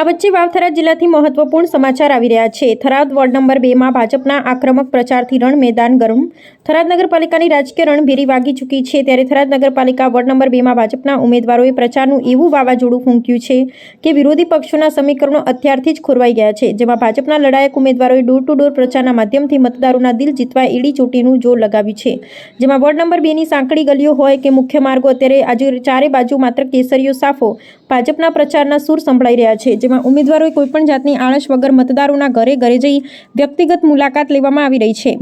આ વચ્ચે વાવથરા જિલ્લાથી મહત્વપૂર્ણ સમાચાર આવી રહ્યા છે। થરાદ વોર્ડ નંબર 2 માં ભાજપના આક્રમક પ્રચારથી રણ મેદાન ગરમ। થરાદ નગરપાલિકાની રાજકીય રણભેરી વાગી ચૂકી છે, ત્યારે થરાદ નગરપાલિકા વોર્ડ નંબર 2 માં ભાજપના ઉમેદવારોએ પ્રચારનું એવું વાવાઝોડું ફૂંક્યું છે કે વિરોધી પક્ષોના સમીકરણો અત્યારથી જ ખોરવાઈ ગયા છે, જેમાં ભાજપના લડાયક ઉમેદવારોએ ડોર ટુ ડોર પ્રચારના માધ્યમથી મતદારોના દિલ જીતવા એડી ચોટીનું જોર લગાવ્યું છે। જેમાં વોર્ડ નંબર 2 ની સાંકડી ગલીઓ હોય કે મુખ્ય માર્ગો, અત્યારે આજે ચારે બાજુ માત્ર કેસરીયો સાફો ભાજપના પ્રચારના સૂર સંભળાઈ રહ્યા છે, જેમાં ઉમેદવારોએ કોઈપણ જાતની આળસ વગર મતદારોના ઘરે ઘરે જઈ વ્યક્તિગત મુલાકાત લેવામાં આવી રહી છે।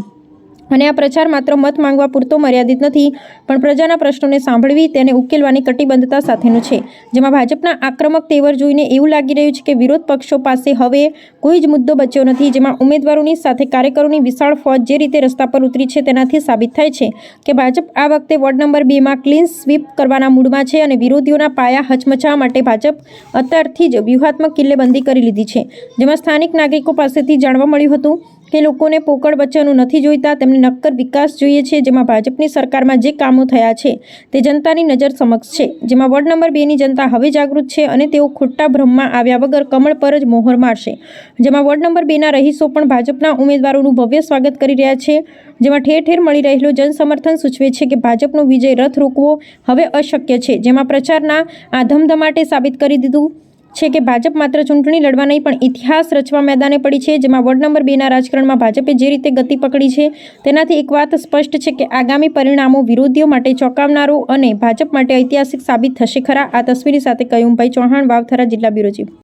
અને આ પ્રચાર માત્ર મત માંગવા પૂરતો મર્યાદિત નથી, પણ પ્રજાના પ્રશ્નોને સાંભળવી તેને ઉકેલવાની કટિબદ્ધતા સાથેનો છે। જેમાં ભાજપના આક્રમક તેવર જોઈને એવું લાગી રહ્યું છે કે વિરોધ પક્ષો પાસે હવે કોઈ જ મુદ્દો બચ્યો નથી, જેમાં ઉમેદવારોની સાથે કાર્યકરોની વિશાળ ફોજ જે રીતે રસ્તા પર ઉતરી છે તેનાથી સાબિત થાય છે કે ભાજપ આ વખતે વોર્ડ નંબર 2 માં ક્લીન સ્વીપ કરવાના મૂડમાં છે અને વિરોધીઓના પાયા હચમચાવવા માટે ભાજપ અત્યારથી જ વ્યૂહાત્મક કિલ્લેબંધી કરી લીધી છે। જેમાં સ્થાનિક નાગરિકો પાસેથી જાણવા મળ્યું હતું કે લોકોને પોકળ વચનો નથી જોઈતા, તેમને નક્કર વિકાસ જોઈએ છે। જેમાં ભાજપની સરકારમાં જે કામો થયા છે તે જનતાની નજર સમક્ષ છે। જેમાં વોર્ડ નંબર 2 ની જનતા હવે જાગૃત છે અને તેઓ ખોટા ભ્રમમાં આવ્યા વગર કમળ પર જ મોહર મારશે। જેમાં વોર્ડ નંબર 2 ના રહીશો પણ ભાજપના ઉમેદવારોનું ભવ્ય સ્વાગત કરી રહ્યા છે। જેમાં ઠેર ઠેર મળી રહેલો જનસમર્થન સૂચવે છે કે ભાજપનો વિજય રથ રોકવો હવે અશક્ય છે। જેમાં પ્રચારના આ ધમધમાટે સાબિત કરી દીધું છે કે ભાજપ માત્ર ચૂંટણી લડવા નહીં પણ ઇતિહાસ રચવા મેદાને પડી છે। જેમાં વોર્ડ નંબર 2 ના રાજકારણમાં ભાજપે જે રીતે ગતિ પકડી છે તેનાથી એક વાત સ્પષ્ટ છે કે આગામી પરિણામો વિરોધીઓ માટે ચોંકાવનારો અને ભાજપ માટે ઐતિહાસિક સાબિત થશે ખરા। આ તસવીરી સાથે કયુમભાઈ ચૌહાણ, વાવથરા જિલ્લા બ્યુરો ચીફ।